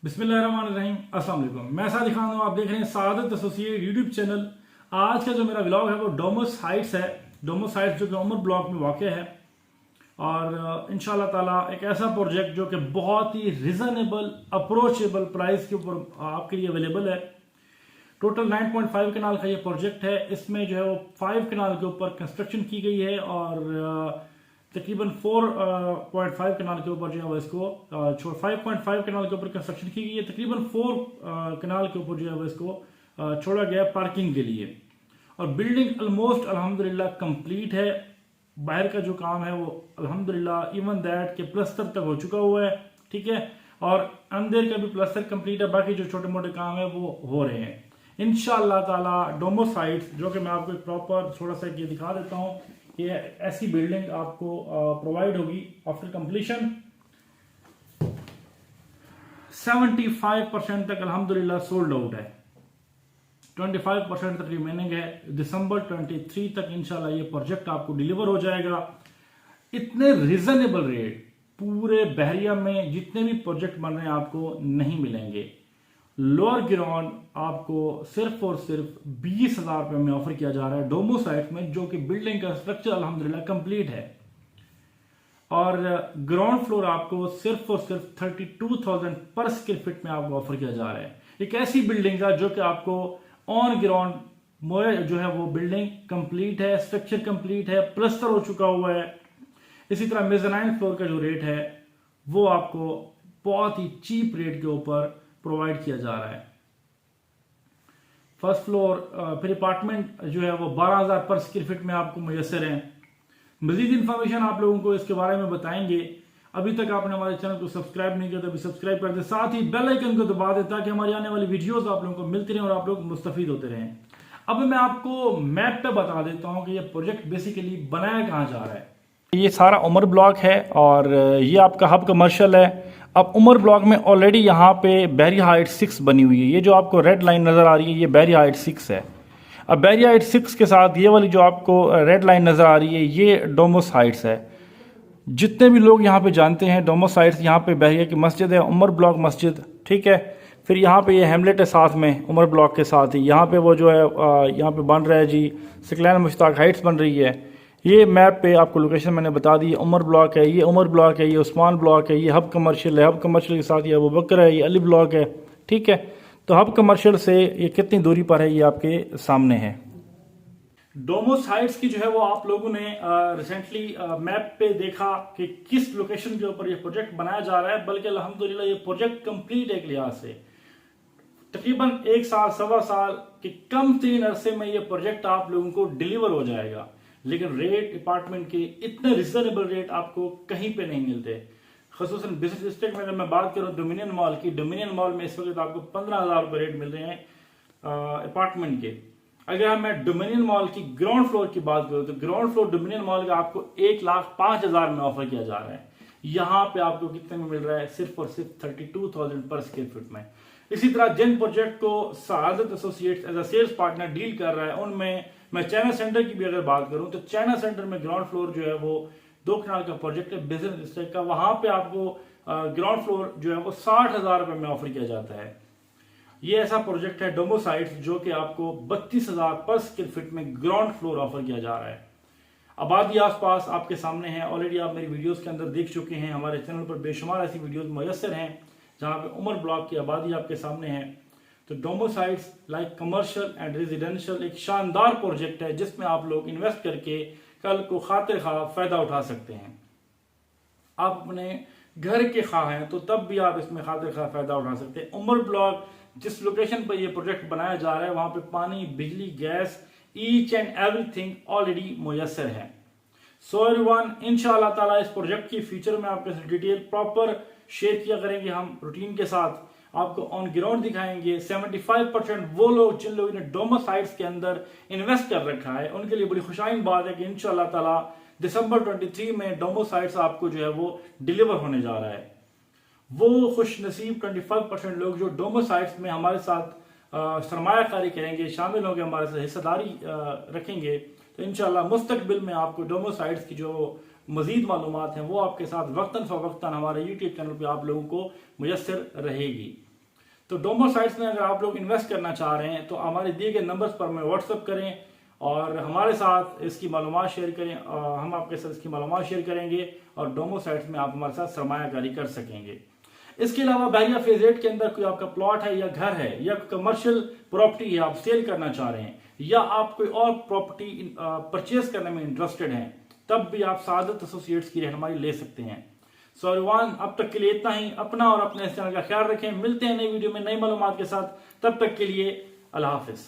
बिस्मिल्लाहिर्रहमानिर्रहीम, अस्सलाम वालेकुम। मैं सादिक खान हूँ, आप देख रहे हैं सादत एसोसिएट यूट्यूब चैनल। आज का जो मेरा व्लॉग है वो डोमस हाइट्स है। डोमस हाइट्स जो कि उमर ब्लॉक में वाक़ है और इंशाल्लाह ताला एक ऐसा प्रोजेक्ट जो कि बहुत ही रिजनेबल अप्रोचेबल प्राइस के ऊपर आपके लिए अवेलेबल है। टोटल 9.5 कनाल का ये प्रोजेक्ट है। इसमें जो है वो 5 कनाल के ऊपर कंस्ट्रक्शन की गई है और तकरीबन 4.5 कनाल के ऊपर जो है वो इसको 5.5 कनाल के ऊपर कंस्ट्रक्शन की गई है। तकरीबन 4 कनाल के ऊपर जो है वो इसको छोड़ा गया पार्किंग के लिए और बिल्डिंग ऑलमोस्ट अल्हम्दुलिल्लाह कंप्लीट है। बाहर का जो काम है वो अल्हम्दुलिल्लाह इवन दैट के प्लस्तर तक हो चुका हुआ है, ठीक है, और अंदर का भी प्लस्तर कंप्लीट है। बाकी जो छोटे मोटे काम है वो हो रहे हैं इंशाअल्लाह ताला। डोमस हाइट्स जो कि मैं आपको एक प्रॉपर थोड़ा सा ये दिखा देता हूँ, ये ऐसी बिल्डिंग आपको प्रोवाइड होगी आफ्टर कंप्लीशन। 75% तक अल्हम्दुलिल्लाह सोल्ड आउट है, 25% तक रिमेनिंग है। दिसंबर 23 तक इंशाल्लाह ये प्रोजेक्ट आपको डिलीवर हो जाएगा। इतने रिजनेबल रेट पूरे बहरिया में जितने भी प्रोजेक्ट बन रहे हैं आपको नहीं मिलेंगे। लोअर ग्राउंड आपको सिर्फ और सिर्फ 20,000 रुपये में ऑफर किया जा रहा है डोमस हाइट्स में, जो कि बिल्डिंग का स्ट्रक्चर अल्हम्दुलिल्लाह कंप्लीट है। और ग्राउंड फ्लोर आपको सिर्फ और सिर्फ 32,000 पर स्क्वायर फीट में आपको ऑफर किया जा रहा है। एक ऐसी बिल्डिंग का जो कि आपको ऑन ग्राउंड जो है वो बिल्डिंग कंप्लीट है, स्ट्रक्चर कंप्लीट है, प्लस्तर हो चुका हुआ है। इसी तरह मेज़नाइन फ्लोर का जो रेट है वो आपको बहुत ही चीप रेट के ऊपर प्रोवाइड किया जा रहा है। फर्स्ट फ्लोर फिर अपार्टमेंट जो है वो 12,000 पर स्क्वायर फीट में आपको मुयसर है। मजीद इंफॉर्मेशन आप लोगों को इसके बारे में बताएंगे। अभी तक आपने हमारे चैनल को सब्सक्राइब नहीं किया तो अभी सब्सक्राइब कर दें, साथ ही बेल आइकन को दबा दें ताकि हमारी आने वाली वीडियोस आप लोगों को मिलती रहें और आप लोग मुस्तफीद होते रहें। अब मैं आपको मैप पे बता देता हूं कि ये प्रोजेक्ट बेसिकली बनाया कहां जा रहा है। ये सारा उमर ब्लॉक है और ये आपका हब कमर्शियल है। अब उमर ब्लॉक में ऑलरेडी यहाँ पे बैरी हाइट 6 बनी हुई है। ये जो आपको रेड लाइन नज़र आ रही है ये बैरी हाइट 6 है। अब बैरी हाइट 6 के साथ ये वाली जो आपको रेड लाइन नज़र आ रही है ये डोमस हाइट्स है। जितने भी लोग यहाँ पे जानते हैं डोमस हाइट्स, यहाँ पे बहरिया की मस्जिद है, उमर ब्लॉक मस्जिद, ठीक है। फिर यहाँ पे ये हेमलेट है साथ में उमर ब्लॉक के साथ ही। यहाँ पे वो जो है यहाँ पे बन रहा है जी सिकलैन मुश्ताक हाइट्स बन रही है। ये मैप पे आपको लोकेशन मैंने बता दी। उमर ब्लॉक है, ये उमर ब्लॉक है, ये उस्मान ब्लॉक है, ये हब कमर्शियल है, हब कमर्शियल के साथ ये अबू बकर है, ये अली ब्लॉक है, ठीक है। तो हब कमर्शियल से ये कितनी दूरी पर है ये आपके सामने है। डोमस हाइट्स की जो है वो आप लोगों ने रिसेंटली मैप पे देखा कि किस लोकेशन के ऊपर ये प्रोजेक्ट बनाया जा रहा है। बल्कि अल्हम्दुलिल्लाह ये प्रोजेक्ट कंप्लीट एक लिहाज से तकरीबन 1 साल सवा साल के कम तीन अरसे में ये प्रोजेक्ट आप लोगों को डिलीवर हो जाएगा। लेकिन रेट अपार्टमेंट के इतने रिजनेबल रेट आपको कहीं पे नहीं मिलते। खसूसन बिजनेस डिस्ट्रिक्ट में अगर मैं बात करूं डोमिनियन मॉल की, डोमिनियन मॉल में इस वक्त आपको 15,000 रुपये रेट मिल रहे हैं अपार्टमेंट के। अगर मैं डोमिनियन मॉल की ग्राउंड फ्लोर की बात करूं तो ग्राउंड फ्लोर डोमिनियन मॉल का आपको 1,05,000 में ऑफर किया जा रहा है। यहाँ पे आपको कितने में मिल रहा है? सिर्फ और सिर्फ 32,000 पर स्क्वायर फीट में। इसी तरह जिन प्रोजेक्ट को Saadat associates as a sales partner deal कर रहा है उनमें मैं चाइना सेंटर की भी अगर बात करूं तो चाइना सेंटर में ग्राउंड फ्लोर जो है वो 2 कनाल का प्रोजेक्ट है बिजनेस डिस्ट्रिक्ट का। वहां पे आपको ग्राउंड फ्लोर जो है वो 60,000 रुपए में ऑफर किया जाता है। ये ऐसा प्रोजेक्ट है डोमस हाइट्स जो कि आपको 32,000 पर स्क्वायर फीट में ग्राउंड फ्लोर ऑफर किया जा रहा है। आबादी आसपास आपके सामने है, ऑलरेडी आप मेरी वीडियोस के अंदर देख चुके हैं। हमारे चैनल पर बेशुमार ऐसी वीडियोस मुयस्सर हैं जहां पे उमर ब्लॉक की आबादी आपके सामने है। तो Domus Heights like commercial and residential एक शानदार प्रोजेक्ट है जिसमें आप लोग इन्वेस्ट करके कल को खातिर खा फायदा उठा सकते हैं। आप अपने घर के खा हैं तो तब भी आप इसमें खातिर खा फायदा उठा सकते हैं। उमर ब्लॉक जिस लोकेशन पर यह प्रोजेक्ट बनाया जा रहा है वहां पे पानी, बिजली, gas, each and everything already मुयस्सर है। सो एवरीवन, इंशाअल्लाह ताला इस प्रोजेक्ट की फ्यूचर में आपके साथ डिटेल प्रॉपर शेयर किया करेंगे। हम रूटीन के साथ आपको ऑन ग्राउंड दिखाएंगे। 75% वो लोग जिन लोगों ने डोमस हाइट्स के अंदर इन्वेस्ट कर रखा है उनके लिए बड़ी खुशाइन बात है कि इंशाअल्लाह ताला दिसंबर 23 में डोमस हाइट्स आपको जो है वो डिलीवर होने जा रहा है। वो खुश नसीब 25% लोग जो डोमस हाइट्स में हमारे साथ सरमायाकारी करेंगे, शामिल होंगे, हमारे साथ हिस्सेदारी रखेंगे, तो इंशाअल्लाह मुस्तकबिल में आपको डोमस हाइट्स की जो मजीद मालूमात हैं वो आपके साथ वक्तन फवक्तन हमारे यूट्यूब चैनल पे आप लोगों को मुयस्सर रहेगी। तो डोमो साइट्स में अगर आप लोग इन्वेस्ट करना चाह रहे हैं तो हमारे दिए गए नंबर्स पर हमें व्हाट्सअप करें और हमारे साथ इसकी मालूमात शेयर करें। हम आपके साथ इसकी मालूमात शेयर करेंगे और डोमो साइट्स में आप हमारे साथ सरमायाकारी कर सकेंगे। इसके अलावा बहरिया फेज 8 के अंदर कोई आपका प्लॉट है या घर है या कमर्शियल प्रॉपर्टी है, आप सेल करना चाह रहे हैं या आप कोई और प्रॉपर्टी परचेज करने में इंटरेस्टेड हैं, तब भी आप सादत एसोसिएट्स की रहनुमाई ले सकते हैं। सो एवरीवन, अब तक के लिए इतना ही। अपना और अपने इस चैनल का ख्याल रखें। मिलते हैं नई वीडियो में नई मालूमात के साथ। तब तक के लिए अल्लाह हाफिज।